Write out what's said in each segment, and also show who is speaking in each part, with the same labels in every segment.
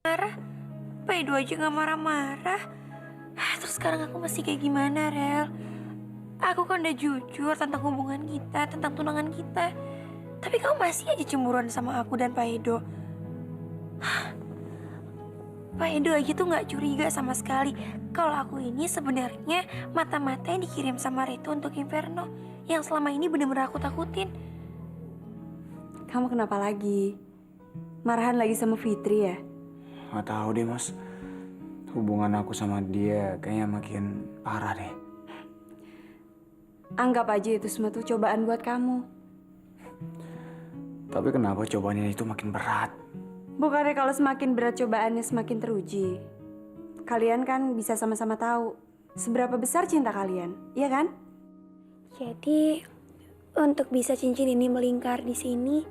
Speaker 1: marah. Pak Edo aja gak marah-marah. Terus sekarang aku mesti kayak gimana, Rel? Aku kan udah jujur tentang hubungan kita, tentang tunangan kita. Tapi kamu masih aja cemburuan sama aku dan Pak Edo. Pak Edo aja tuh gak curiga sama sekali kalau aku ini sebenarnya mata-mata yang dikirim sama Reto untuk Inferno yang selama ini bener-bener aku takutin.
Speaker 2: Kamu kenapa lagi? Marahan lagi sama Fitri ya?
Speaker 3: Gak tahu deh mas, hubungan aku sama dia kayaknya makin parah deh.
Speaker 2: Anggap aja itu semua tuh cobaan buat kamu.
Speaker 3: Tapi kenapa cobaannya itu makin berat?
Speaker 2: Bukannya kalau semakin berat cobaannya semakin teruji. Kalian kan bisa sama-sama tahu seberapa besar cinta kalian, iya kan?
Speaker 1: Jadi untuk bisa cincin ini melingkar di sini,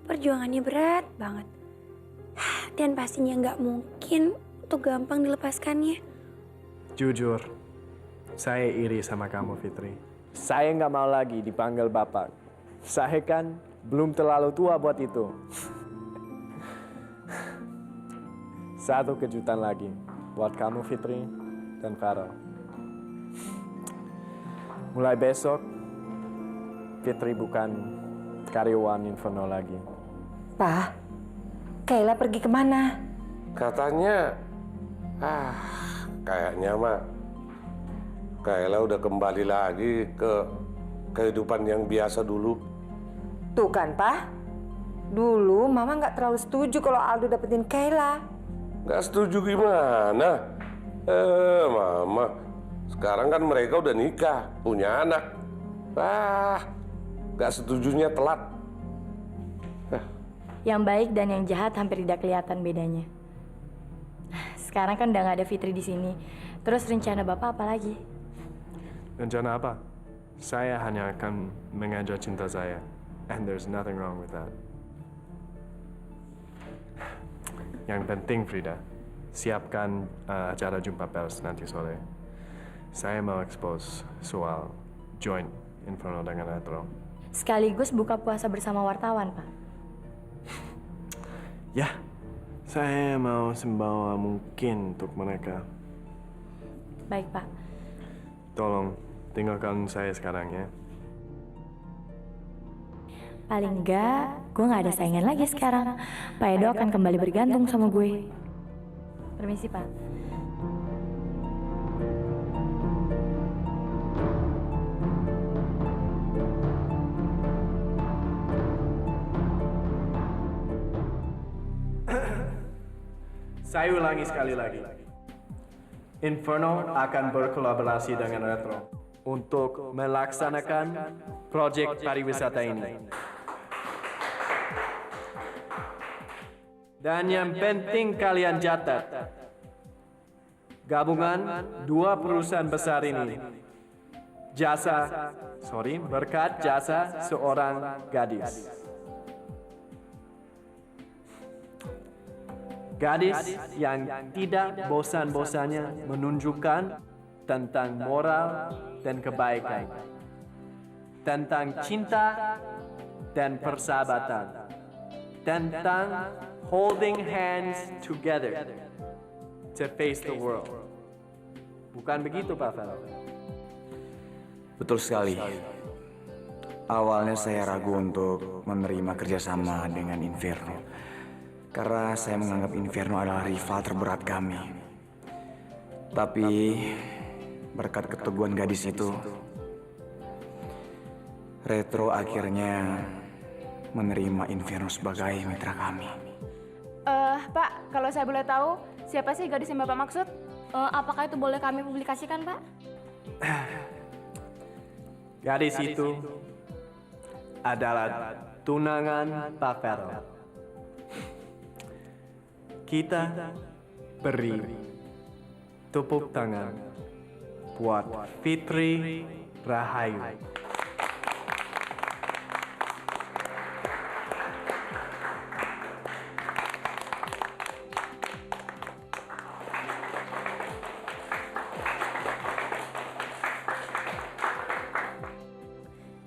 Speaker 1: perjuangannya berat banget. Dan pastinya nggak mungkin untuk gampang dilepaskannya.
Speaker 4: Jujur, saya iri sama kamu, Fitri. Saya nggak mau lagi dipanggil Bapak. Saya kan belum terlalu tua buat itu. Satu kejutan lagi buat kamu, Fitri dan Farel. Mulai besok, Fitri bukan karyawan Inferno lagi.
Speaker 5: Pak, Kayla pergi kemana?
Speaker 6: Katanya, kayaknya mah Kayla udah kembali lagi ke kehidupan yang biasa dulu.
Speaker 5: Tuh kan, Pak. Dulu Mama nggak terlalu setuju kalau Aldo dapetin Kayla.
Speaker 6: Gak setuju gimana? Mama, sekarang kan mereka udah nikah, punya anak. Gak setujunya telat.
Speaker 7: Yang baik dan yang jahat hampir tidak kelihatan bedanya. Sekarang kan udah nggak ada Fitri di sini. Terus rencana Bapak apa lagi?
Speaker 4: Rencana apa? Saya hanya akan mengajar cinta saya. And there's nothing wrong with that. Yang penting, Frida, siapkan acara jumpa pers nanti sore. Saya mau expose soal joint Inferno dengan Retro.
Speaker 7: Sekaligus buka puasa bersama wartawan, Pak.
Speaker 4: Ya, saya mau sembawa mungkin untuk mereka.
Speaker 7: Baik, Pak.
Speaker 4: Tolong, tinggalkan saya sekarang ya.
Speaker 7: Paling enggak, gue nggak ada saingan lagi sekarang. Pak Edo akan kembali bergantung sama gue. Permisi, Pak.
Speaker 4: Saya ulangi sekali lagi. Inferno akan berkolaborasi dengan Retro untuk melaksanakan proyek pariwisata ini. Dan yang penting kalian catat, gabungan dua perusahaan besar ini berkat jasa seorang gadis. Gadis yang tidak bosan-bosannya menunjukkan tentang moral dan kebaikan, tentang cinta dan persahabatan, tentang holding hands together to face the world. Bukan begitu, Pak Farel?
Speaker 3: Betul sekali. Awalnya saya ragu untuk menerima kerjasama dengan Inferno. Karena saya menganggap Inferno adalah rival terberat kami. Tapi berkat keteguhan gadis itu, Retro akhirnya menerima Inferno sebagai mitra kami.
Speaker 8: Pak, kalau saya boleh tahu, siapa sih gadis yang Bapak maksud?
Speaker 7: Apakah itu boleh kami publikasikan, Pak?
Speaker 4: Gadis itu adalah tunangan Pak Farel. Kita beri tepuk tangan buat Fitri Rahayu.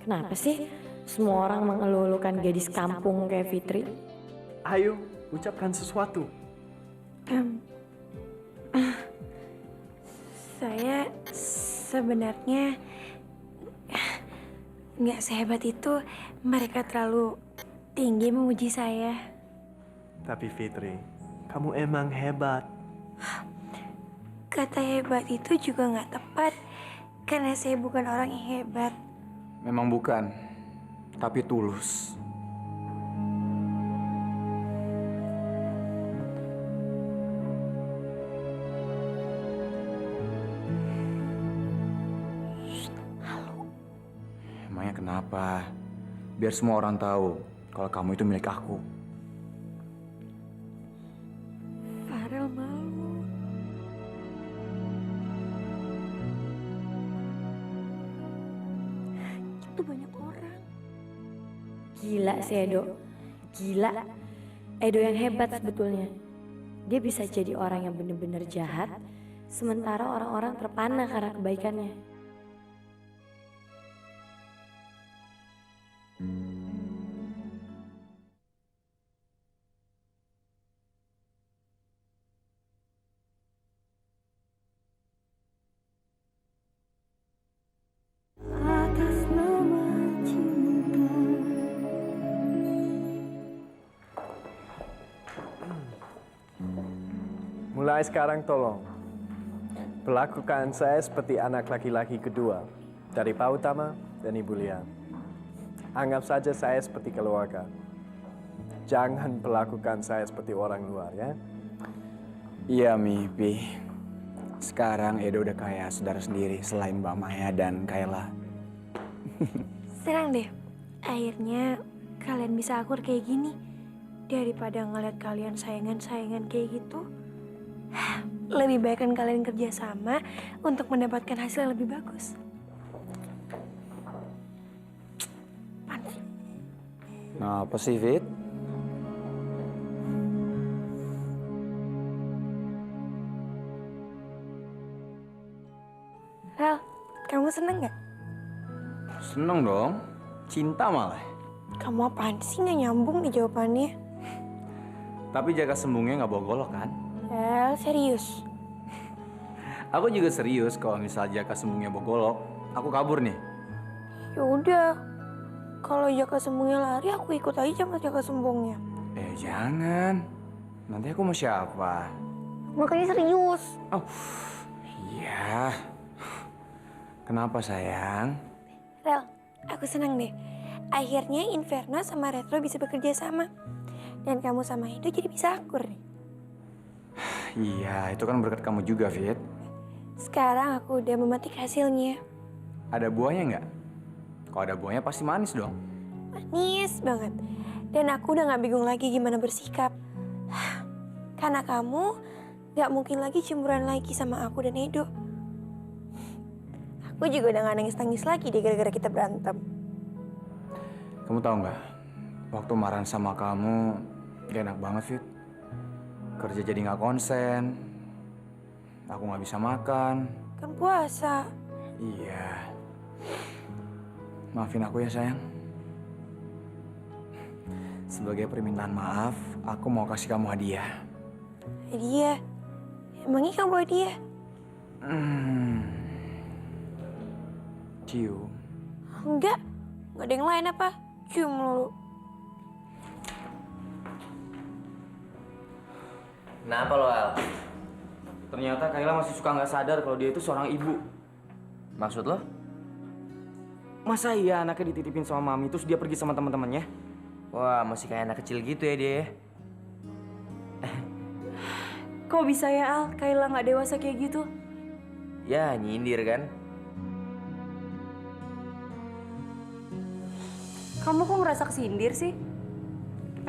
Speaker 7: Kenapa sih semua orang mengeluh-elukan gadis kampung kayak Fitri?
Speaker 4: Ayo, ucapkan sesuatu.
Speaker 1: Saya sebenarnya nggak sehebat itu. Mereka terlalu tinggi memuji saya.
Speaker 4: Tapi Fitri, kamu emang hebat.
Speaker 1: Kata hebat itu juga nggak tepat, karena saya bukan orang yang hebat.
Speaker 3: Memang bukan, tapi tulus. Emangnya kenapa? Biar semua orang tahu kalau kamu itu milik aku.
Speaker 1: Farel malu. Itu banyak orang.
Speaker 7: Gila si Edo. Gila. Edo yang hebat sebetulnya. Dia bisa jadi orang yang bener-bener jahat, sementara orang-orang terpana karena kebaikannya.
Speaker 4: Mulai sekarang tolong, perlakukan saya seperti anak laki-laki kedua dari Pak Utama dan Ibu Lia. Anggap saja saya seperti keluarga. Jangan perlakukan saya seperti orang luar, ya.
Speaker 3: Iya, Pi. Sekarang Edo udah kayak saudara sendiri selain Mbak Maya dan Kayla.
Speaker 1: Senang deh. Akhirnya kalian bisa akur kayak gini. Daripada ngeliat kalian saingan-saingan kayak gitu. Lebih baik kan kalian kerja sama untuk mendapatkan hasil yang lebih bagus.
Speaker 3: Apa sih, Fit?
Speaker 1: Rel, kamu seneng gak?
Speaker 3: Seneng dong. Cinta malah.
Speaker 1: Kamu apaan sih nggak nyambung nih jawabannya?
Speaker 3: Tapi jaga sembungnya nggak bawa golok kan?
Speaker 1: Rel, serius.
Speaker 3: Aku juga serius kalau misal jaka sembungnya bawa golok, aku kabur nih.
Speaker 1: Ya udah, kalau jaka sembungnya lari, aku ikut aja sama jaka sembungnya.
Speaker 3: Jangan. Nanti aku mau siapa?
Speaker 1: Makanya serius.
Speaker 3: Oh, iya. Kenapa sayang?
Speaker 1: Rel, aku senang deh. Akhirnya Inferno sama Retro bisa bekerja sama. Dan kamu sama Edo jadi bisa akur nih.
Speaker 3: Iya, itu kan berkat kamu juga, Fit.
Speaker 1: Sekarang aku udah memetik hasilnya.
Speaker 3: Ada buahnya nggak? Kalau ada buahnya pasti manis dong.
Speaker 1: Manis banget. Dan aku udah gak bingung lagi gimana bersikap. Karena kamu gak mungkin lagi cemburuan lagi sama aku dan Edo. Aku juga udah gak nangis-nangis lagi deh gara-gara kita berantem.
Speaker 3: Kamu tahu nggak? Waktu marahan sama kamu, gak enak banget, Fit. Kerja jadi nggak konsen. Aku nggak bisa makan.
Speaker 1: Kan puasa.
Speaker 3: Iya. Maafin aku ya, sayang. Sebagai permintaan maaf, aku mau kasih kamu hadiah.
Speaker 1: Hadiah? Emangnya kamu bawa hadiah?
Speaker 3: Cium.
Speaker 1: Enggak. Gak ada yang lain apa? Cium mulu.
Speaker 9: Kenapa lo, Al?
Speaker 3: Ternyata Kayla masih suka nggak sadar kalau dia itu seorang ibu.
Speaker 9: Maksud lo?
Speaker 3: Masa iya anaknya dititipin sama mami terus dia pergi sama teman-temannya?
Speaker 9: Wah, masih kayak anak kecil gitu ya dia.
Speaker 2: Kok bisa ya, Al? Kayla nggak dewasa kayak gitu?
Speaker 9: Ya, nyindir kan?
Speaker 2: Kamu kok ngerasa kesindir sih?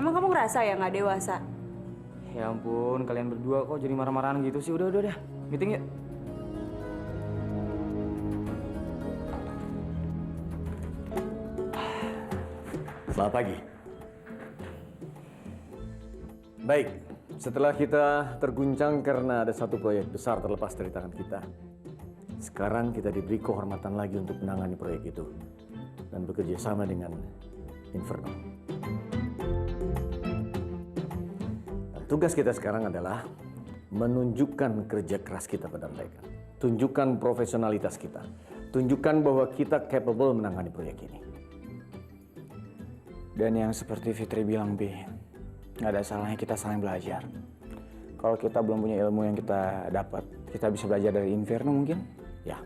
Speaker 2: Emang kamu ngerasa ya nggak dewasa?
Speaker 3: Ya ampun, kalian berdua kok jadi marah-marahan gitu sih. Udah. Meeting yuk.
Speaker 10: Selamat pagi. Baik, setelah kita terguncang karena ada satu proyek besar terlepas dari tangan kita, sekarang kita diberi kehormatan lagi untuk menangani proyek itu dan bekerja sama dengan Inferno. Dan tugas kita sekarang adalah menunjukkan kerja keras kita pada mereka. Tunjukkan profesionalitas kita. Tunjukkan bahwa kita capable menangani proyek ini.
Speaker 3: Dan yang seperti Fitri bilang, Bi, nggak ada salahnya kita saling belajar. Kalau kita belum punya ilmu yang kita dapat, kita bisa belajar dari Inferno mungkin?
Speaker 10: Ya,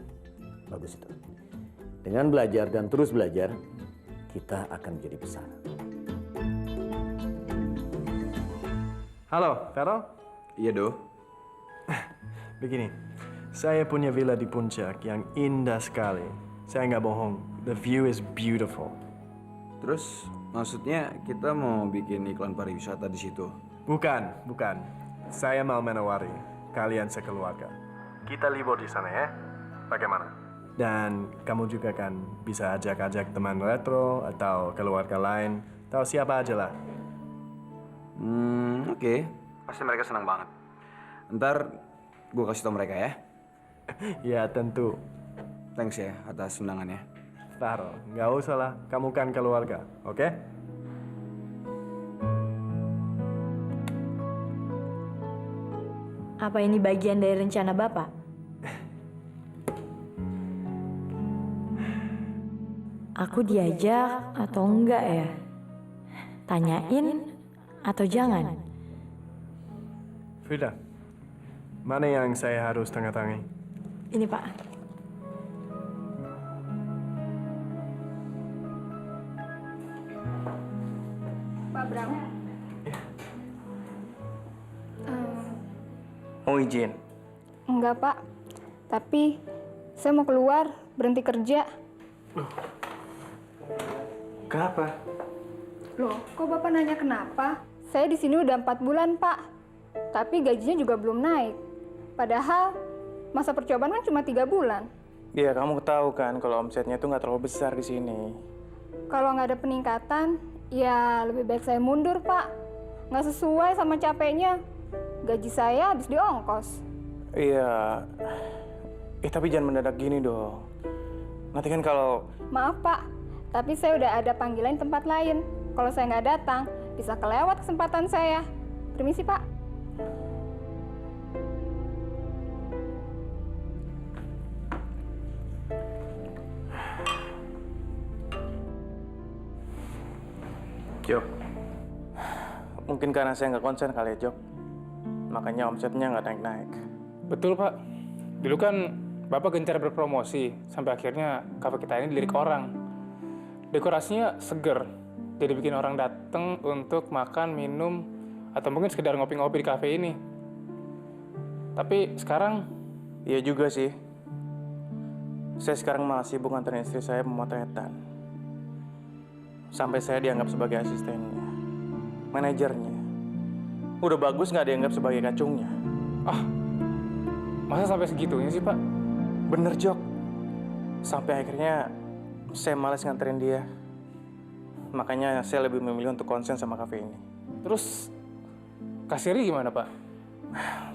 Speaker 10: bagus itu. Dengan belajar dan terus belajar, kita akan menjadi besar.
Speaker 4: Halo, Vero.
Speaker 3: Iya, Do.
Speaker 4: Begini, saya punya villa di puncak yang indah sekali. Saya nggak bohong, the view is beautiful.
Speaker 3: Terus maksudnya kita mau bikin iklan pariwisata di situ?
Speaker 4: Bukan. Saya mau menawari kalian sekeluarga. Kita libur di sana ya. Bagaimana? Dan kamu juga kan bisa ajak-ajak teman retro atau keluarga lain, atau siapa aja lah.
Speaker 3: Oke. Pasti mereka senang banget. Ntar gue kasih tau mereka ya.
Speaker 4: Ya tentu.
Speaker 3: Thanks ya atas undangannya.
Speaker 4: Vero, nggak usah lah. Kamu kan keluarga, oke?
Speaker 7: Apa ini bagian dari rencana Bapak? Aku diajak atau enggak ya? Tanyain atau jangan?
Speaker 4: Frida, mana yang saya harus tanda tangan?
Speaker 7: Ini Pak.
Speaker 8: Pak Bram.
Speaker 11: Mau izin?
Speaker 8: Enggak, Pak. Tapi saya mau keluar, berhenti kerja.
Speaker 11: Kenapa?
Speaker 8: Loh, kok Bapak nanya kenapa? Saya di sini udah 4 bulan, Pak. Tapi gajinya juga belum naik. Padahal masa percobaan kan cuma 3 bulan.
Speaker 11: Iya, kamu tahu kan kalau omsetnya tuh nggak terlalu besar di sini.
Speaker 8: Kalau nggak ada peningkatan, ya lebih baik saya mundur, Pak. Nggak sesuai sama capeknya. Gaji saya habis di ongkos.
Speaker 11: Iya. Tapi jangan mendadak gini dong. Nanti kan kalau...
Speaker 8: Maaf, Pak. Tapi saya udah ada panggilan tempat lain. Kalau saya nggak datang, bisa kelewat kesempatan saya. Permisi, Pak.
Speaker 11: Jok, mungkin karena saya nggak konsen kali ya, Jok. Makanya omsetnya nggak naik-naik.
Speaker 12: Betul, Pak. Dulu kan Bapak gencar berpromosi, sampai akhirnya kafe kita ini dilirik orang. Dekorasinya seger, jadi bikin orang datang untuk makan, minum, atau mungkin sekedar ngopi-ngopi di kafe ini. Tapi sekarang...
Speaker 11: Iya juga sih. Saya sekarang malah sibuk nganterin istri saya pemotretan. Sampai saya dianggap sebagai asistennya, manajernya. Udah bagus nggak dianggap sebagai kacungnya.
Speaker 12: Masa sampai segitunya sih, Pak?
Speaker 11: Bener, Jok. Sampai akhirnya saya malas nganterin dia. Makanya saya lebih memilih untuk konsen sama kafe ini.
Speaker 12: Terus kasirnya gimana, Pak?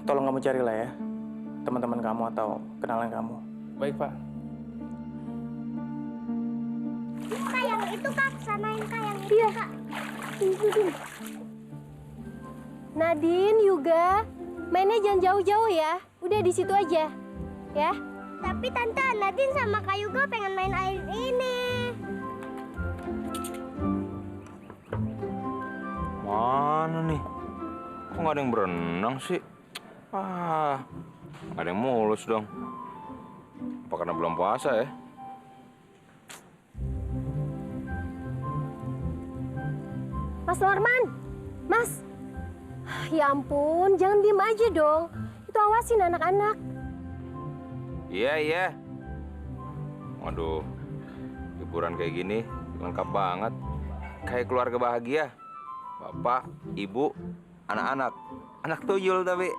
Speaker 11: Tolong kamu carilah ya, teman-teman kamu atau kenalan kamu.
Speaker 12: Baik, Pak.
Speaker 13: Kak, yang itu Kak, sanain Kak yang itu Kak. Sini.
Speaker 14: Nadine, Yuga, mainnya jangan jauh-jauh ya. Udah di situ aja, ya.
Speaker 13: Tapi Tante, Nadine sama Kak Yuga pengen main air ini.
Speaker 15: Mana nih? Kok nggak ada yang berenang sih? Nggak ada yang mulus dong. Apa karena belum puasa ya?
Speaker 14: Mas Norman, Mas. Ya ampun, jangan diem aja dong. Itu awasin anak-anak.
Speaker 15: Iya. Waduh, liburan kayak gini lengkap banget. Kayak keluarga bahagia. Bapak, ibu, anak-anak. Anak tuyul tapi.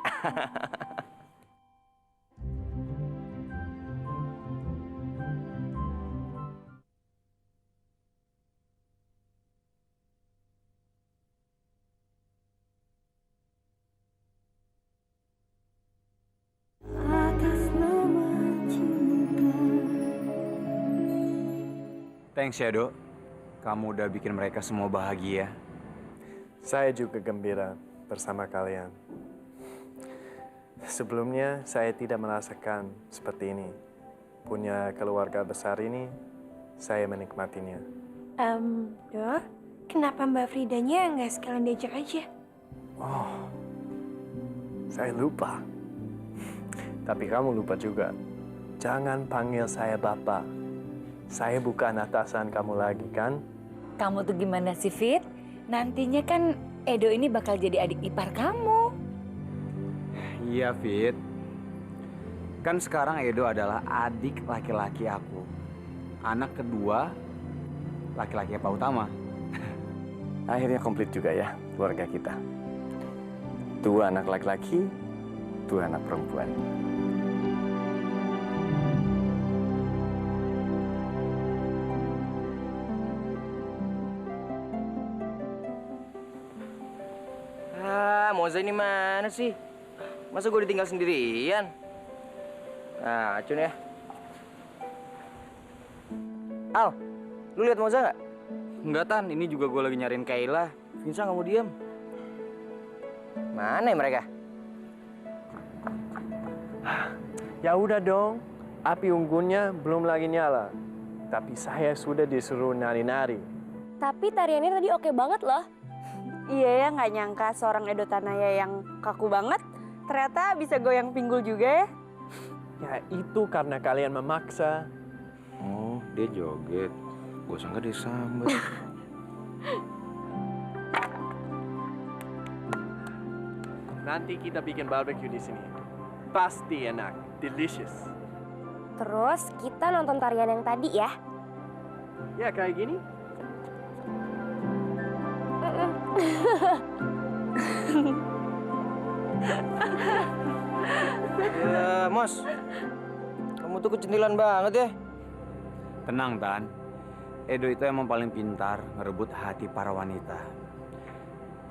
Speaker 3: Thanks ya, Dok. Kamu udah bikin mereka semua bahagia.
Speaker 4: Saya juga gembira bersama kalian. Sebelumnya saya tidak merasakan seperti ini. Punya keluarga besar ini, saya menikmatinya.
Speaker 1: Dok, kenapa Mbak Fridanya nggak sekalian diajak aja?
Speaker 4: Oh, saya lupa. Tapi kamu lupa juga. Jangan panggil saya Bapak. Saya bukan atasan kamu lagi, kan?
Speaker 5: Kamu tuh gimana sih, Fit? Nantinya kan Edo ini bakal jadi adik ipar kamu.
Speaker 3: Iya, Fit. Kan sekarang Edo adalah adik laki-laki aku. Anak kedua laki-laki Pak Utama.
Speaker 4: Akhirnya komplit juga ya keluarga kita. 2 anak laki-laki, 2 anak perempuan.
Speaker 9: Moza ini mana sih? Masa gue ditinggal sendirian? Nah, Acun ya. Al, lu lihat Moza nggak?
Speaker 15: Enggak, Tan. Ini juga gue lagi nyariin Kayla. Vinsa nggak mau diem.
Speaker 9: Mana ya mereka?
Speaker 4: Ya udah dong, api unggunnya belum lagi nyala. Tapi saya sudah disuruh nari-nari.
Speaker 14: Tapi tariannya tadi oke banget loh.
Speaker 2: Iya ya, nggak nyangka seorang Edo Tanaya yang kaku banget, ternyata bisa goyang pinggul juga ya.
Speaker 4: Ya itu karena kalian memaksa.
Speaker 15: Oh, dia joget. Gue sangka dia sambet.
Speaker 4: Nanti kita bikin barbecue di sini. Pasti enak, delicious.
Speaker 14: Terus kita nonton tarian yang tadi ya.
Speaker 4: Ya kayak gini.
Speaker 9: Ya, Mos. Kamu tuh kecentilan banget ya.
Speaker 3: Tenang, Tan. Edo itu emang paling pintar ngerebut hati para wanita.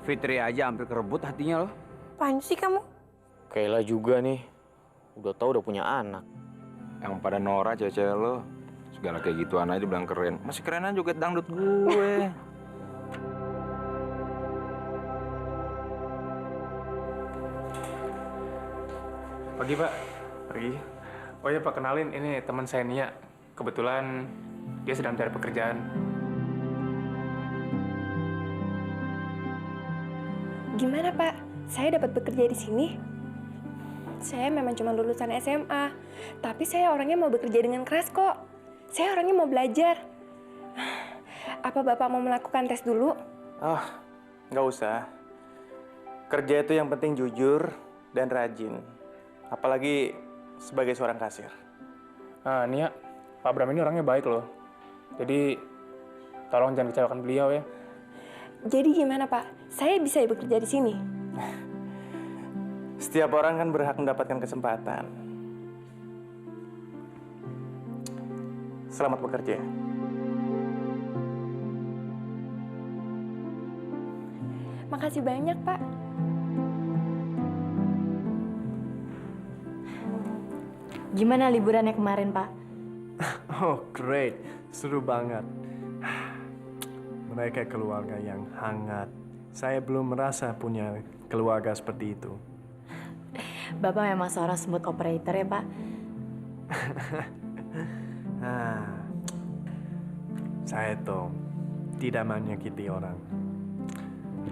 Speaker 3: Fitri aja hampir kerebut hatinya loh.
Speaker 1: Apaan sih kamu?
Speaker 15: Kayla juga nih. Udah tahu udah punya anak. Yang pada norak cewek-cewek lo. Segala kayak gituan aja dibilang keren. Masih kerenan joget dangdut gue.
Speaker 12: Pagi, Pak. Pagi. Oh ya, Pak, kenalin. Ini teman saya Nia. Kebetulan dia sedang mencari pekerjaan.
Speaker 1: Gimana, Pak? Saya dapat bekerja di sini. Saya memang cuma lulusan SMA, tapi saya orangnya mau bekerja dengan keras kok. Saya orangnya mau belajar. Apa Bapak mau melakukan tes dulu?
Speaker 11: Nggak usah. Kerja itu yang penting jujur dan rajin. Apalagi sebagai seorang kasir.
Speaker 12: Nia, Pak Bram ini orangnya baik loh. Jadi, tolong jangan kecewakan beliau ya.
Speaker 1: Jadi gimana, Pak? Saya bisa bekerja di sini?
Speaker 11: Setiap orang kan berhak mendapatkan kesempatan. Selamat bekerja.
Speaker 1: Makasih banyak, Pak.
Speaker 7: Gimana liburannya kemarin, Pak?
Speaker 4: Oh, great. Seru banget. Mereka keluarga yang hangat. Saya belum merasa punya keluarga seperti itu.
Speaker 7: Bapak memang seorang smooth operator ya, Pak?
Speaker 4: Saya tuh tidak menyakiti orang.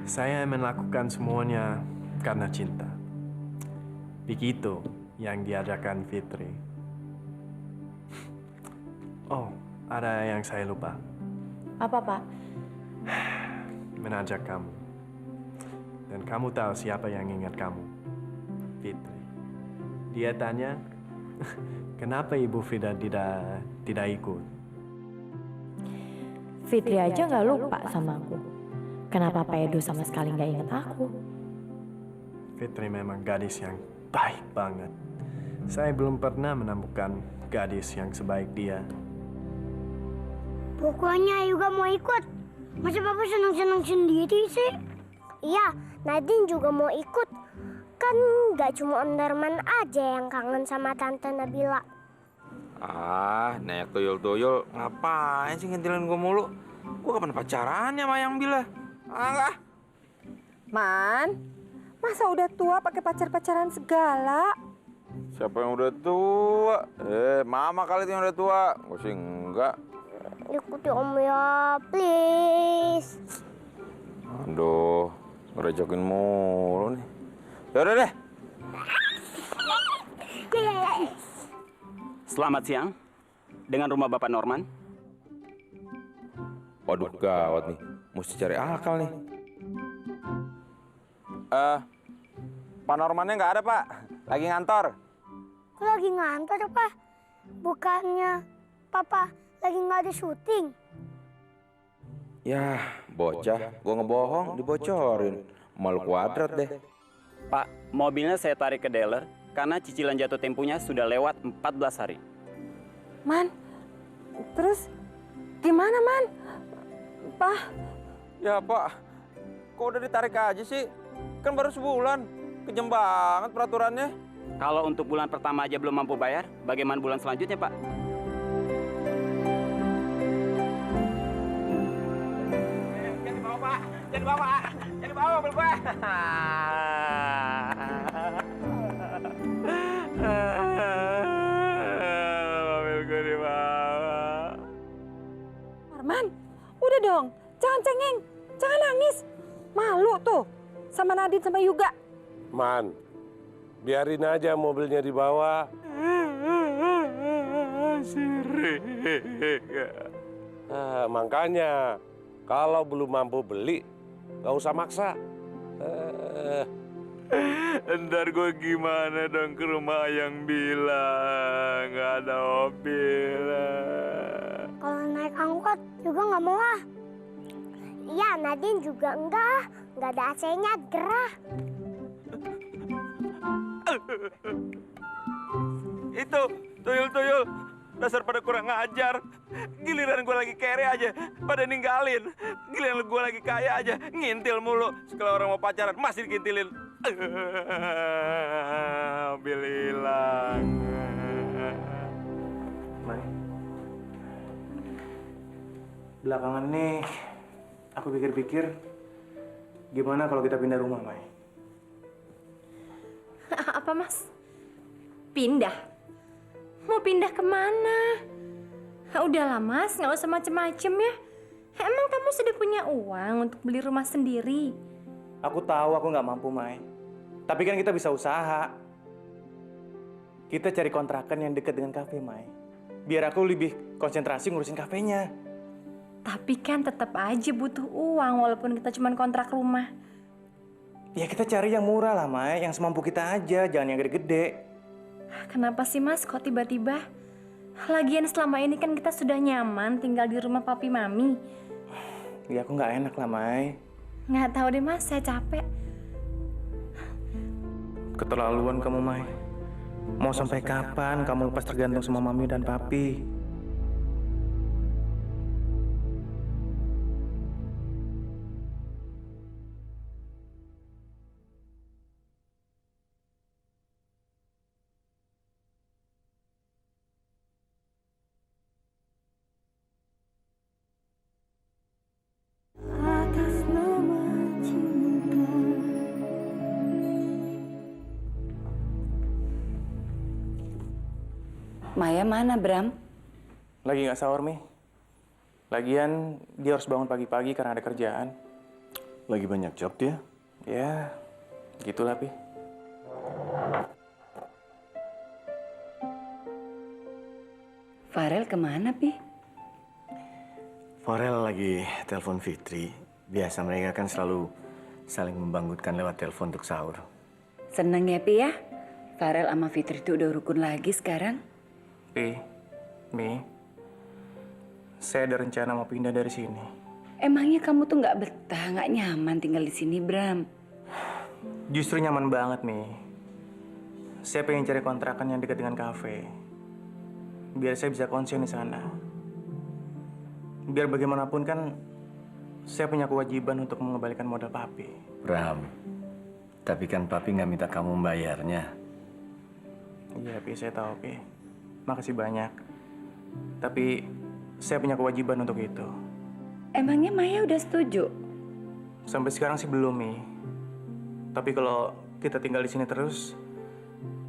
Speaker 4: Saya melakukan semuanya karena cinta. Begitu yang diajarkan Fitri. Oh, ada yang saya lupa.
Speaker 7: Apa, Pak?
Speaker 4: Mengajak kamu. Dan kamu tahu siapa yang ingat kamu? Fitri. Dia tanya, kenapa Ibu Frida tidak ikut?
Speaker 7: Fitri aja nggak lupa sama aku. Kenapa Pak Edo sama sekali nggak inget aku?
Speaker 4: Fitri memang gadis yang baik banget. Saya belum pernah menemukan gadis yang sebaik dia.
Speaker 13: Pokoknya juga mau ikut. Masa Papa senang-senang sendiri sih? Iya, Nadine juga mau ikut. Kan gak cuma Om Darman aja yang kangen sama Tante Nabila.
Speaker 15: Nek tuyul-tuyul ngapain sih ngintilin gue mulu? Gue kapan pacarannya sama yang Bila? Enggak.
Speaker 5: Masa udah tua pakai pacar-pacaran segala?
Speaker 15: Siapa yang udah tua? Mama kali itu yang udah tua. Gue sih enggak.
Speaker 13: Ikuti Om ya, please.
Speaker 15: Aduh, ngerecokin mulu nih. Yaudah deh.
Speaker 16: Selamat siang. Dengan rumah Bapak Norman.
Speaker 15: Waduh, gawat nih. Mesti cari akal nih. Pak Normannya nggak ada, Pak. Lagi ngantor.
Speaker 13: Kok lagi ngantor, Pak? Bukannya Papa lagi nggak ada syuting?
Speaker 15: Yah, bocah. Gue ngebohong, dibocorin. Malu kuadrat deh.
Speaker 16: Pak, mobilnya saya tarik ke dealer karena cicilan jatuh temponya sudah lewat 14 hari.
Speaker 5: Man, terus gimana, Man? Pak?
Speaker 15: Ya, Pak. Kok udah ditarik aja sih? Kan baru sebulan. Kejam banget peraturannya.
Speaker 16: Kalau untuk bulan pertama aja belum mampu bayar, bagaimana bulan selanjutnya, Pak?
Speaker 9: Jangan dibawa, Pak. Jangan dibawa. Jangan dibawa mobil gue.
Speaker 15: Mobil gue dibawa.
Speaker 5: Arman, udah dong. Jangan cengeng. Jangan nangis. Malu tuh. Sama Nadine sama Yuga.
Speaker 6: Man, biarin aja mobilnya dibawa. Makanya, kalau belum mampu beli, gak usah maksa.
Speaker 15: Ntar gue gimana dong ke rumah yang bilang nggak ada mobil.
Speaker 13: Kalau naik angkot juga nggak mau ah. Iya, Nadine juga enggak ada AC-nya, gerah.
Speaker 15: Itu tuyul-tuyul dasar pada kurang ngajar. Giliran gue lagi kere aja pada ninggalin. Giliran gue lagi kaya aja ngintil mulu. Sekali orang mau pacaran masih dikintilin. Mobil hilang.
Speaker 11: Mai, belakangan nih aku pikir-pikir gimana kalau kita pindah rumah, Mai?
Speaker 1: Apa, Mas? Pindah? Mau pindah kemana? Udahlah, Mas, nggak usah macem-macem ya. Emang kamu sudah punya uang untuk beli rumah sendiri?
Speaker 11: Aku tahu aku nggak mampu, Mai. Tapi kan kita bisa usaha. Kita cari kontrakan yang dekat dengan kafe, Mai. Biar aku lebih konsentrasi ngurusin kafenya.
Speaker 1: Tapi kan tetap aja butuh uang walaupun kita cuma kontrak rumah.
Speaker 11: Ya kita cari yang murah lah, Mai. Yang semampu kita aja, jangan yang gede-gede.
Speaker 1: Kenapa sih, Mas, kok tiba-tiba? Lagian selama ini kan kita sudah nyaman tinggal di rumah papi mami.
Speaker 11: Ya aku nggak enak lah, Mai.
Speaker 1: Nggak tahu deh, Mas, saya capek.
Speaker 11: Keterlaluan kamu, Mai. Mau sampai kapan kamu lepas tergantung sama mami dan papi?
Speaker 5: Maya mana, Bram?
Speaker 11: Lagi nggak sahur, Mi. Lagian dia harus bangun pagi-pagi karena ada kerjaan.
Speaker 10: Lagi banyak job dia?
Speaker 11: Ya, gitulah, Pi.
Speaker 5: Farel kemana, Pi?
Speaker 10: Farel lagi telepon Fitri. Biasa mereka kan selalu saling membangkitkan lewat telepon untuk sahur.
Speaker 5: Seneng ya, Pi ya? Farel sama Fitri itu udah rukun lagi sekarang.
Speaker 11: Pi, Mi, saya ada rencana mau pindah dari sini.
Speaker 5: Emangnya kamu tuh nggak betah, nggak nyaman tinggal di sini, Bram?
Speaker 11: Justru nyaman banget, Mi. Saya pengen cari kontrakan yang dekat dengan kafe. Biar saya bisa konsen di sana. Biar bagaimanapun kan, saya punya kewajiban untuk mengembalikan modal papi.
Speaker 10: Bram, tapi kan papi nggak minta kamu membayarnya.
Speaker 11: Iya, Pi, saya tahu, Pi. Makasih banyak. Tapi saya punya kewajiban untuk itu.
Speaker 5: Emangnya Maya udah setuju?
Speaker 11: Sampai sekarang sih belum, Mi. Tapi kalau kita tinggal di sini terus,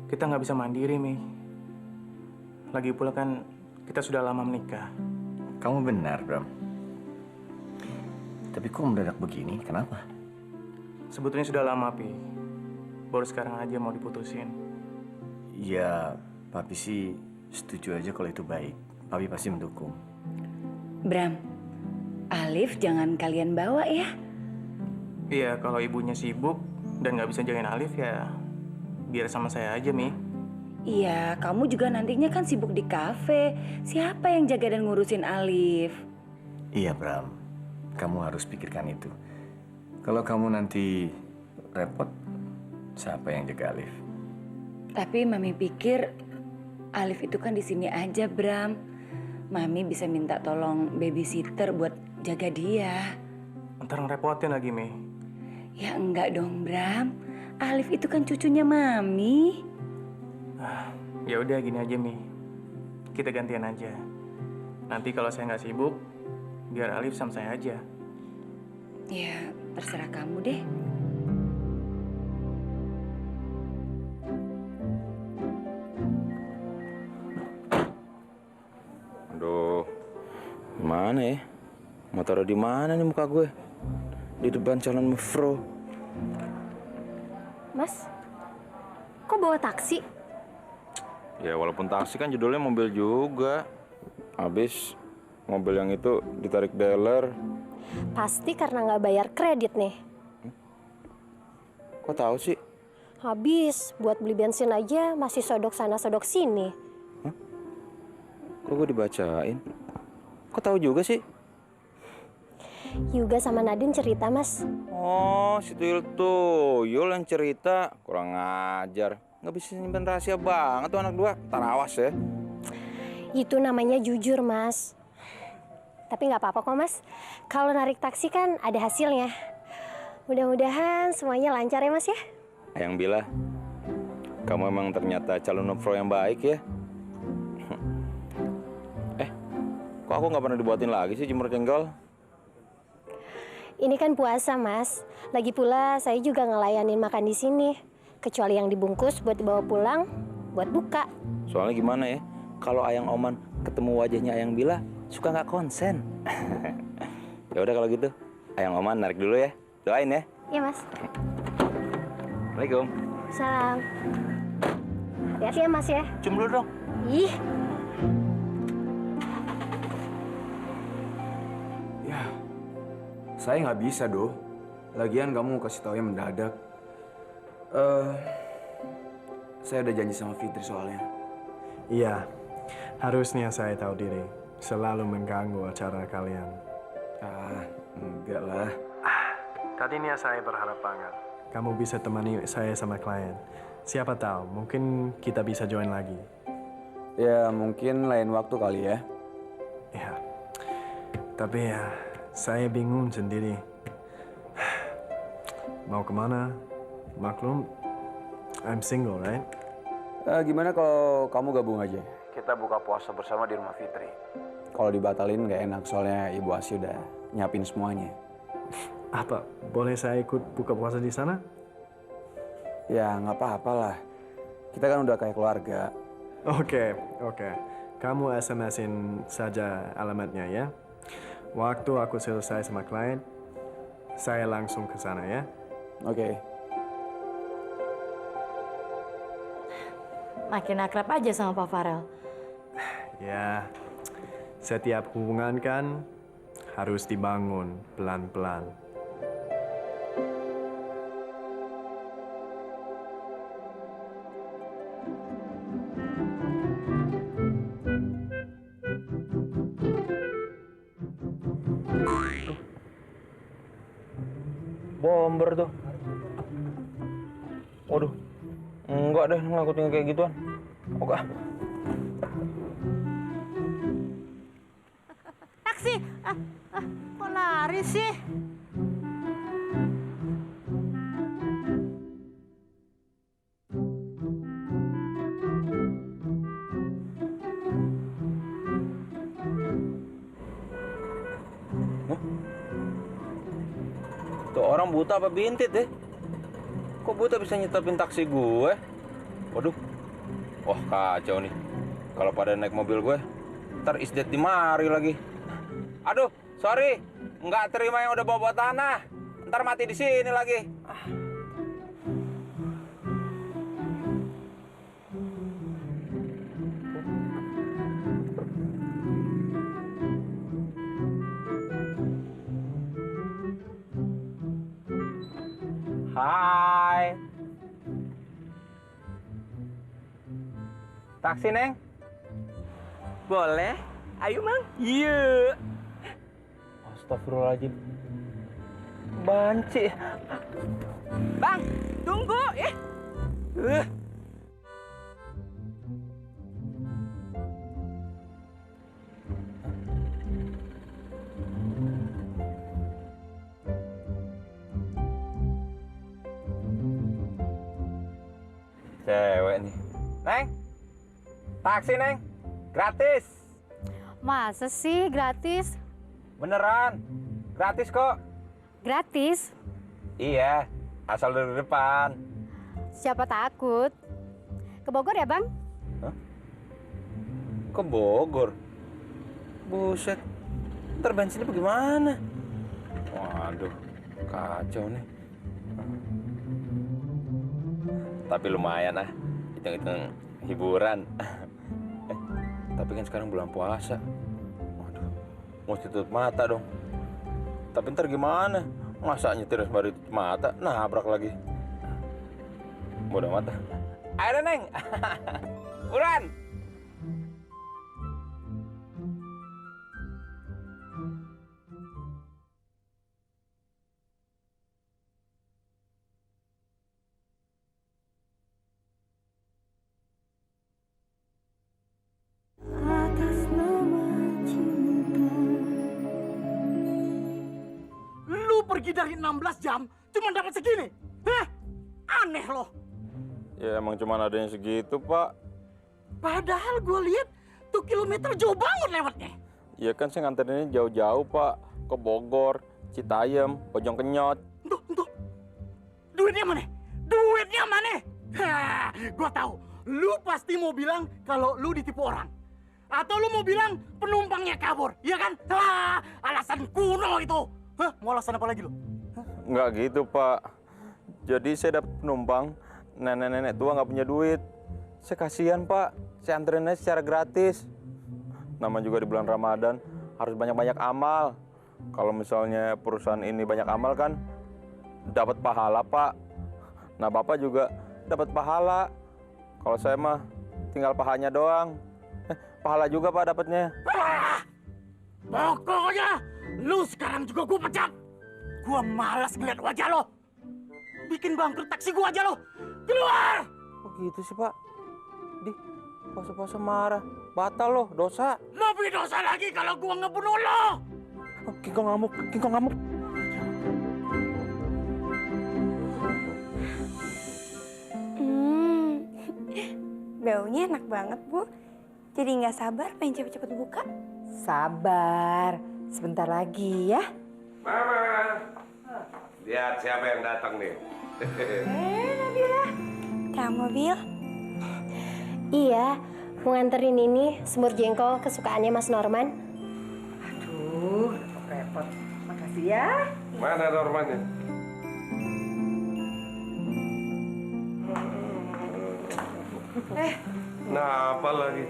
Speaker 11: kita nggak bisa mandiri, Mi. Lagi pula kan kita sudah lama menikah.
Speaker 10: Kamu benar, Bram. Tapi kok mendadak begini? Kenapa?
Speaker 11: Sebetulnya sudah lama, Pi. Baru sekarang aja mau diputusin.
Speaker 10: Ya, Papi sih setuju aja kalau itu baik. Papi pasti mendukung.
Speaker 17: Bram, Alif jangan kalian bawa ya.
Speaker 11: Iya, kalau ibunya sibuk dan nggak bisa jagain Alif ya biar sama saya aja, Mi.
Speaker 17: Iya, kamu juga nantinya kan sibuk di kafe. Siapa yang jaga dan ngurusin Alif?
Speaker 10: Iya, Bram. Kamu harus pikirkan itu. Kalau kamu nanti repot, siapa yang jaga Alif?
Speaker 17: Tapi Mami pikir Alif itu kan di sini aja, Bram. Mami bisa minta tolong babysitter buat jaga dia.
Speaker 11: Ntar ngerepotin lagi, Mi.
Speaker 17: Ya enggak dong, Bram. Alif itu kan cucunya Mami.
Speaker 11: Ya udah gini aja, Mi. Kita gantian aja. Nanti kalau saya nggak sibuk, biar Alif sama saya aja.
Speaker 17: Ya, terserah kamu deh.
Speaker 15: Aduh, gimana ya? Mau taruh di mana nih muka gue? Di depan calon mefro.
Speaker 14: Mas, kok bawa taksi?
Speaker 15: Ya walaupun taksi kan judulnya mobil juga. Habis mobil yang itu ditarik dealer.
Speaker 14: Pasti karena nggak bayar kredit nih.
Speaker 15: Kok tahu sih?
Speaker 14: Habis buat beli bensin aja masih sodok sana sodok sini.
Speaker 15: Kok gue dibacain? Kok tahu juga sih?
Speaker 14: Yuga sama Nadine cerita, Mas.
Speaker 15: Oh, si Tuyul tuh. Yul yang cerita. Kurang ajar. Nggak bisa nyimpen rahasia banget tuh anak dua. Ntar awas ya.
Speaker 14: Itu namanya jujur, Mas. Tapi nggak apa-apa kok, Mas. Kalau narik taksi kan ada hasilnya. Mudah-mudahan semuanya lancar ya, Mas ya.
Speaker 15: Ayang Bila, kamu emang ternyata calon pro yang baik ya. Kok aku nggak pernah dibuatin lagi sih jemur jengkol?
Speaker 14: Ini kan puasa, Mas. Lagi pula saya juga ngelayanin makan di sini. Kecuali yang dibungkus buat dibawa pulang, buat buka.
Speaker 15: Soalnya gimana ya? Kalau Ayang Oman ketemu wajahnya Ayang Bila, suka nggak konsen. Ya udah kalau gitu, Ayang Oman narik dulu ya. Doain ya.
Speaker 14: Iya, Mas.
Speaker 15: Assalamualaikum.
Speaker 14: Salam. Hati-hati ya, Mas ya.
Speaker 15: Cium dulu dong.
Speaker 14: Ih.
Speaker 3: Ya, saya nggak bisa, Do. Lagian kamu kasih taunya mendadak. Saya udah janji sama Fitri soalnya.
Speaker 4: Iya, harusnya saya tahu diri. Selalu mengganggu acara kalian.
Speaker 3: Enggak lah.
Speaker 4: Tadinya saya berharap banget kamu bisa temani saya sama klien. Siapa tahu, mungkin kita bisa join lagi.
Speaker 3: Ya, mungkin lain waktu kali ya.
Speaker 4: Ya, tapi ya, saya bingung sendiri. Mau kemana? Maklum, I'm single, right?
Speaker 3: Gimana kalau kamu gabung aja? Kita buka puasa bersama di rumah Fitri. Kalau dibatalin nggak enak, soalnya Ibu Asy udah nyiapin semuanya.
Speaker 4: Apa? Boleh saya ikut buka puasa di sana?
Speaker 3: Ya, nggak apa-apa lah. Kita kan udah kayak keluarga.
Speaker 4: Oke. Kamu SMS-in saja alamatnya ya. Waktu aku selesai sama klien, saya langsung ke sana ya.
Speaker 3: Oke.
Speaker 7: Makin akrab aja sama Pak Farel.
Speaker 4: Ya, setiap hubungan kan harus dibangun pelan-pelan.
Speaker 15: Bomber tuh. Waduh. Enggak deh ngelakuin kayak gituan. Oke.
Speaker 18: Taksi! Kok lari sih?
Speaker 15: Tuh orang buta apa bintit deh? Kok Buta bisa nyetopin taksi gue? Waduh. Wah, kacau nih. Kalau pada naik mobil gue, ntar isdet di mari lagi. Aduh, sorry. Nggak terima yang udah bawa tanah. Ntar mati di sini lagi. Hai. Taksi, Neng?
Speaker 9: Boleh? Ayo, Mang.
Speaker 15: Iya. Astagfirullahaladzim. Banci.
Speaker 9: Bang, tunggu.
Speaker 15: Cewek nih. Neng, taksi, Neng. Gratis.
Speaker 14: Masa sih gratis?
Speaker 15: Beneran. Gratis kok.
Speaker 14: Gratis?
Speaker 15: Iya, asal dari depan.
Speaker 14: Siapa takut? Ke Bogor ya, Bang?
Speaker 15: Ke Bogor? Buset. Ntar bensinnya bagaimana? Waduh, kacau nih. Tapi lumayan ah, hitung-hitung hiburan. Tapi kan sekarang bulan puasa. Waduh, mesti tutup mata dong. Tapi ntar gimana? Masa nyetir baru tutup mata, nabrak lagi. Bodoh mata. Ayo Neng. Buruan.
Speaker 18: Pergi dari 16 jam, cuma dapat segini. Hah? Aneh loh.
Speaker 15: Ya emang cuma ada yang segitu, Pak.
Speaker 18: Padahal gue lihat tuh kilometer jauh banget lewatnya.
Speaker 15: Iya kan saya nganterinnya jauh-jauh, Pak. Ke Bogor, Citayam, Bojongkenyot.
Speaker 18: Tuh. Duitnya mana? Duitnya mana? Hah, gue tahu. Lu pasti mau bilang kalau lu ditipu orang. Atau lu mau bilang penumpangnya kabur, iya kan? Hah, alasan kuno itu. Hah? Mau alasan apa lagi lu?
Speaker 15: Nggak gitu, Pak. Jadi saya dapat penumpang, nenek-nenek tua nggak punya duit. Saya kasihan, Pak. Saya anterinnya secara gratis. Nama juga di bulan Ramadan, harus banyak-banyak amal. Kalau misalnya perusahaan ini banyak amal kan, dapat pahala, Pak. Nah, Bapak juga dapat pahala. Kalau saya mah tinggal pahanya doang. Pahala juga, Pak, dapatnya.
Speaker 18: Pokoknya lu sekarang juga gue pecat. Gue malas ngeliat wajah lo. Bikin bangkrut taksi gue aja lo. Keluar!
Speaker 15: Kok gitu sih, Pak? Di puasa-puasa marah. Batal loh, dosa.
Speaker 18: Lebih dosa lagi kalau gue ngebunuh lo.
Speaker 15: Kingko ngamuk.
Speaker 2: Baunya enak banget, Bu. Jadi nggak sabar pengen cepet-cepet buka.
Speaker 5: Sabar, sebentar lagi ya.
Speaker 6: Mama, lihat siapa yang datang nih.
Speaker 2: Nabila. Kamu, Bil?
Speaker 14: Iya, mau nganterin ini semur jengkol kesukaannya Mas Norman.
Speaker 5: Aduh, repot. Makasih ya.
Speaker 6: Mana Normannya? Nah, apa lagi?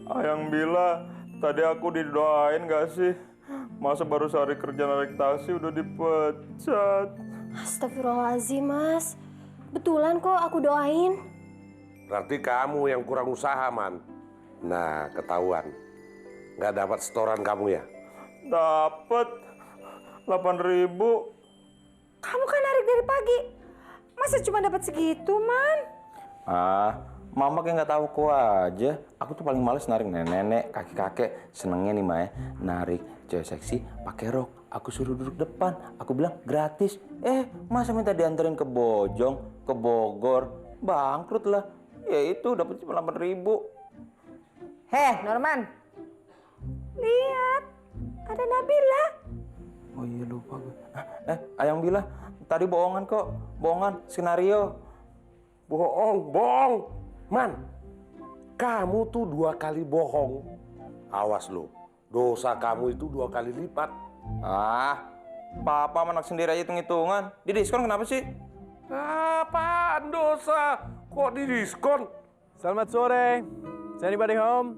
Speaker 15: Ayang Bila, tadi aku didoain gak sih? Masa baru sehari kerja narik taksi udah dipecat?
Speaker 14: Astagfirullahaladzim, Mas. Betulan kok aku doain.
Speaker 6: Berarti kamu yang kurang usaha, Man. Nah, ketahuan. Nggak dapat setoran kamu ya?
Speaker 15: Dapat 8.000.
Speaker 5: Kamu kan narik dari pagi. Masa cuma dapat segitu, Man?
Speaker 15: Mama kayak nggak tahu ku aja. Aku tuh paling males narik nenek-nenek, kakek-kakek. Senengnya nih, Maya, narik cewek seksi pakai rok. Aku suruh duduk depan. Aku bilang gratis. Masa minta dianterin ke Bojong, ke Bogor. Bangkrut lah. Ya itu dapat cuma 8.000.
Speaker 5: Norman. Lihat, ada Nabila.
Speaker 15: Oh iya lupa gue. Ayang Bila,
Speaker 9: Tadi bohongan kok, bohongan, skenario.
Speaker 6: Bohong. Man, kamu tuh 2 kali bohong. Awas lo, dosa kamu itu 2 kali lipat.
Speaker 9: Papa anak sendiri aja hitung-hitungan. Di diskon kenapa sih?
Speaker 6: Apaan dosa? Kok di diskon?
Speaker 4: Selamat sore. Is anybody home?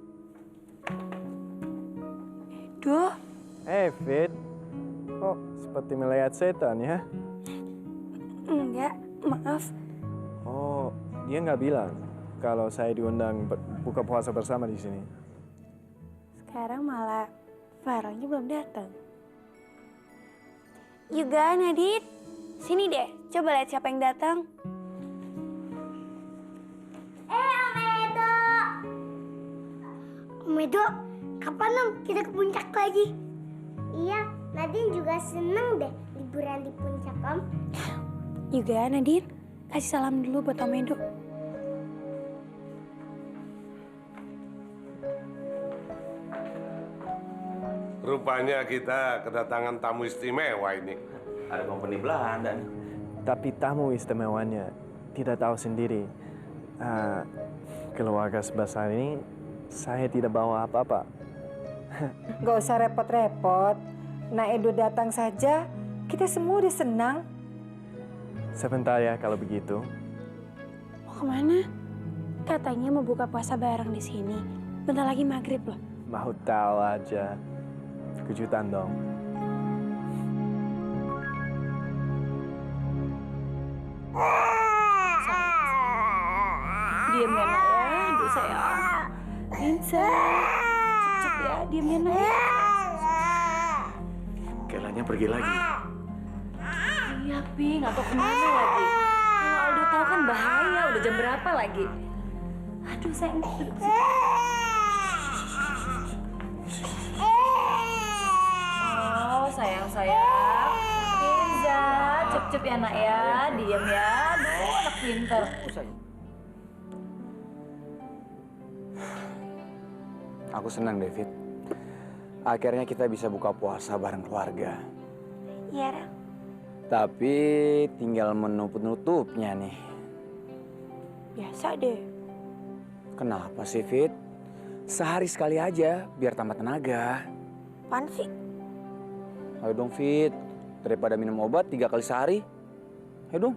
Speaker 1: Duh.
Speaker 4: Hey, Fit. Kok seperti melihat setan ya?
Speaker 1: Enggak, maaf.
Speaker 4: Oh, dia nggak bilang kalau saya diundang buka puasa bersama di sini.
Speaker 1: Sekarang malah Farahnya belum datang. Juga Nadit, sini deh. Coba lihat siapa yang datang.
Speaker 13: Om Edo, kapan Om kita ke puncak lagi? Iya, Nadine juga seneng deh liburan di puncak Om.
Speaker 1: Juga Nadit, kasih salam dulu buat Om Edo.
Speaker 6: Rupanya kita kedatangan tamu istimewa ini.
Speaker 9: Ada company Belanda nih.
Speaker 4: Tapi tamu istimewanya tidak tahu sendiri. Keluarga sebesar ini saya tidak bawa apa-apa.
Speaker 5: Gak usah repot-repot. Nah Edo datang saja, kita semua udah senang.
Speaker 4: Sebentar ya kalau begitu.
Speaker 1: Mau kemana? Katanya mau buka puasa bareng di sini. Bentar lagi maghrib loh.
Speaker 4: Mau tahu aja. Kejutan dong.
Speaker 1: Diam ya nak ya, aduh sayang. Vincent, cep ya, diam ya nak ya.
Speaker 10: Kelanya pergi lagi.
Speaker 17: Iya, Pi, nggak tahu kemana lagi. Kalau Aldo tahu kan bahaya, udah jam berapa lagi? Aduh, sayang, duduk sini. Oh, sayang. Kenza, cep-cep ya nak ya, diam ya. Aduh, anak pinter.
Speaker 3: Aku senang, David. Akhirnya kita bisa buka puasa bareng keluarga.
Speaker 1: Iya, Rel.
Speaker 3: Tapi tinggal menutup-nutupnya nih.
Speaker 1: Biasa deh.
Speaker 3: Kenapa sih, Fit? Sehari sekali aja, biar tambah tenaga.
Speaker 1: Apaan sih?
Speaker 3: Ayo dong, Fit. Daripada minum obat 3 kali sehari. Ayo dong.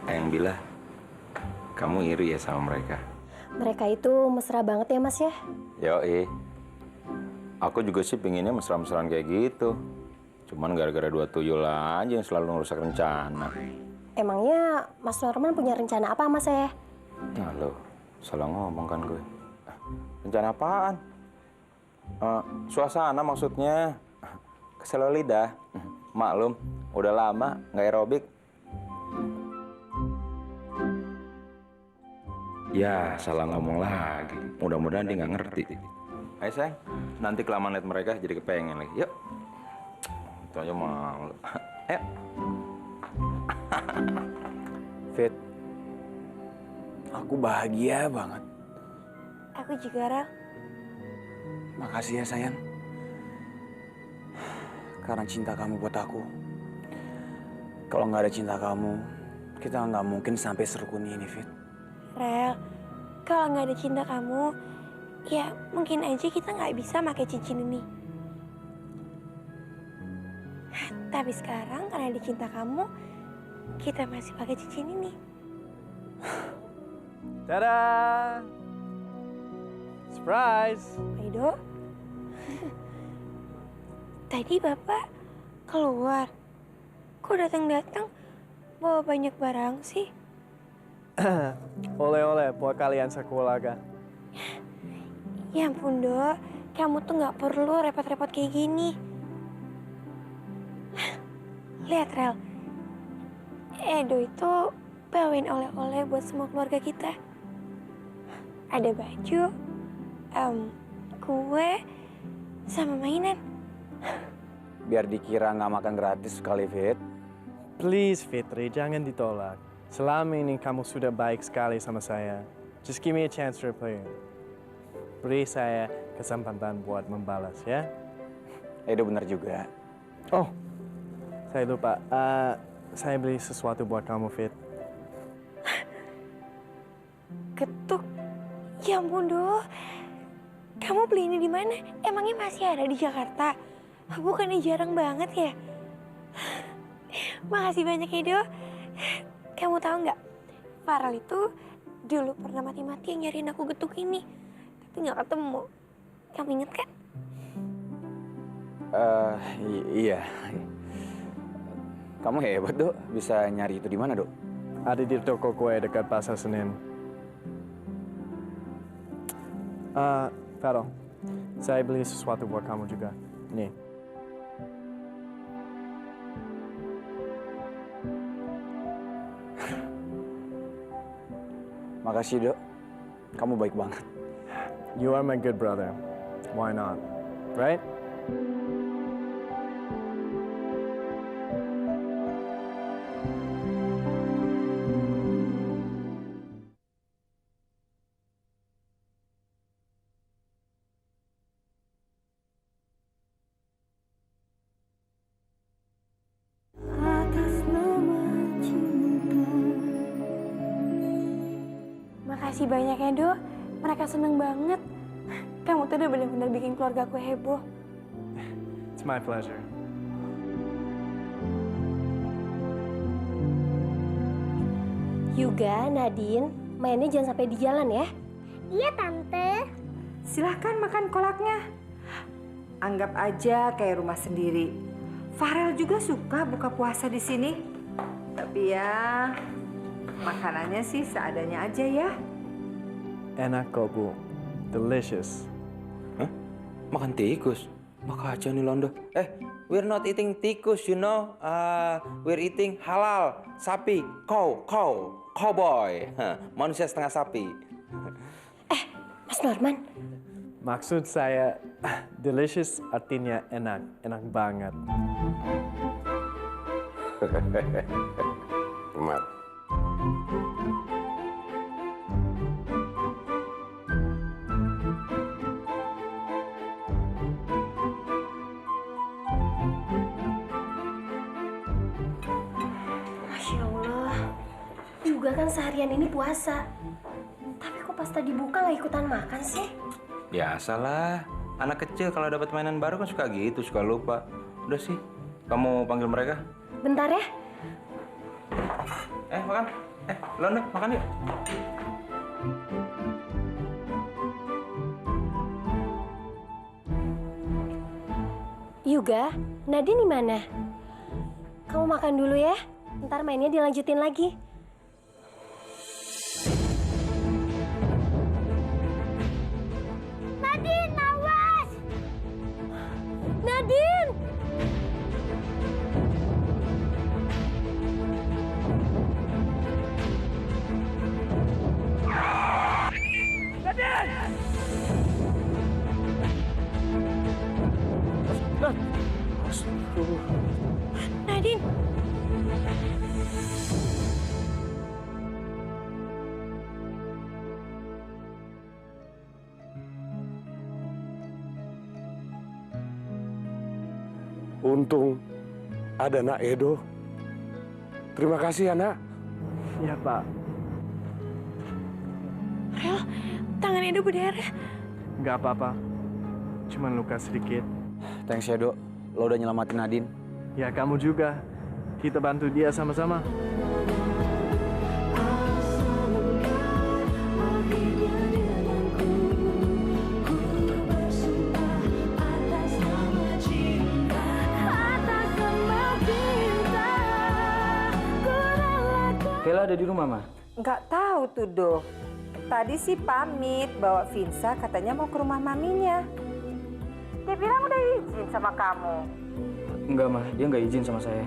Speaker 9: Yang Bila, kamu iri ya sama mereka?
Speaker 14: Mereka itu mesra banget ya Mas ya?
Speaker 9: Yoi. Aku juga sih pinginnya mesra-mesraan kayak gitu. Cuman gara-gara 2 tuyul aja yang selalu ngerusak rencana.
Speaker 14: Emangnya Mas Norman punya rencana apa Mas ya?
Speaker 9: Nah lo, salah ngomong kan gue. Rencana apaan? Suasana maksudnya. Kesel lidah. Maklum, udah lama nggak aerobik. Ya, salah ngomong lagi. Mudah-mudahan dia nggak ngerti. Ayo sayang, nanti kelamaan lihat mereka jadi kepengen lagi. Yuk. Itu aja malu. Ayo.
Speaker 3: Fit, aku bahagia banget.
Speaker 1: Aku juga, Rel.
Speaker 3: Makasih ya sayang. Karena cinta kamu buat aku. Kalau nggak ada cinta kamu, kita nggak mungkin sampai serukun ini, Fit.
Speaker 1: Rel, kalau nggak ada cinta kamu, ya mungkin aja kita nggak bisa pakai cincin ini. Tapi sekarang karena ada cinta kamu, kita masih pakai cincin ini.
Speaker 4: Tada! Surprise!
Speaker 1: Edo, tadi Bapak keluar. Kok datang-datang bawa banyak barang sih?
Speaker 4: Oleh-oleh buat kalian sekeluarga.
Speaker 1: Ya ampun, Dok. Kamu tuh nggak perlu repot-repot kayak gini. Lihat, Rel. Edo itu bawain oleh-oleh buat semua keluarga kita. Ada baju, kue, sama mainan.
Speaker 3: Biar dikira nggak makan gratis sekali, Fit.
Speaker 4: Please Fitri, jangan ditolak. Selama ini kamu sudah baik sekali sama saya. Just give me a chance to repay you. beri saya kesempatan buat membalas ya.
Speaker 3: Edo benar juga.
Speaker 4: Oh, saya lupa. Saya beli sesuatu buat kamu, Fit.
Speaker 1: Ketuk. Ya ampun, Do. Kamu beli ini di mana? Emangnya masih ada di Jakarta? Bukannya jarang banget ya? Makasih banyak ya, Do. Kamu tahu nggak? Farel itu dulu pernah mati-matian nyariin aku getuk ini. Tapi nggak ketemu. Kamu inget kan?
Speaker 3: Iya. Kamu hebat, Dok. Bisa nyari itu di mana, Dok?
Speaker 4: Ada di toko kue dekat Pasar Senen. Farel, saya beli sesuatu buat kamu juga. Nih.
Speaker 3: Makasih, Dok. Kamu baik banget.
Speaker 4: You are my good brother. Why not? Right?
Speaker 1: Makasih banyak ya, Do. Mereka seneng banget. Kamu tuh udah benar-benar bikin keluarga aku heboh.
Speaker 4: It's my pleasure.
Speaker 14: Yuga, Nadine, mainnya jangan sampai di jalan ya.
Speaker 13: Iya, Tante.
Speaker 5: Silahkan makan kolaknya. Anggap aja kayak rumah sendiri. Farel juga suka buka puasa di sini. Tapi ya, makanannya sih seadanya aja ya.
Speaker 4: Enak kok, Bu. Delicious.
Speaker 9: Hah? Makan tikus? Makanya nih Londo. We're not eating tikus, you know. We're eating halal, sapi, cowboy. Manusia setengah sapi.
Speaker 14: Mas Norman.
Speaker 4: Maksud saya, delicious artinya enak. Enak banget.
Speaker 6: Mat.
Speaker 14: Masya Allah. Yuga kan seharian ini puasa. Tapi kok pas tadi buka nggak ikutan makan sih?
Speaker 9: Biasalah. Anak kecil kalau dapat mainan baru kan suka gitu, suka lupa. Udah sih, kamu panggil mereka.
Speaker 14: Bentar ya.
Speaker 9: Makan. Londo, makan yuk.
Speaker 14: Yuga, Nadine di mana? Kamu makan dulu ya. Ntar mainnya dilanjutin lagi.
Speaker 13: Nadine, awas!
Speaker 14: Nadine!
Speaker 1: Nadine.
Speaker 6: Untung ada Nak Edo. Terima kasih ya, Nak.
Speaker 4: Iya, Pak.
Speaker 1: Rel, tangan Edo berdarah.
Speaker 4: Nggak apa-apa. Cuman luka sedikit.
Speaker 3: Thanks ya, Dok. Lo udah nyelamatin Nadine.
Speaker 4: Ya, kamu juga. Kita bantu dia sama-sama.
Speaker 3: Kayla ada di rumah, Ma?
Speaker 5: Nggak tahu tuh, Do. Tadi sih pamit bawa Vinsa katanya mau ke rumah maminya. Dia bilang udah izin sama kamu.
Speaker 3: Enggak, Ma. Dia nggak izin sama saya.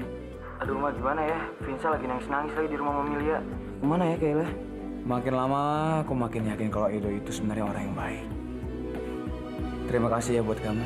Speaker 3: Aduh, Ma, gimana ya? Vinsa lagi nangis-nangis lagi di rumah Mami Lia. Kemana ya, Kayla? Makin lama, aku makin yakin kalau Edo itu sebenarnya orang yang baik. Terima kasih ya buat kamu.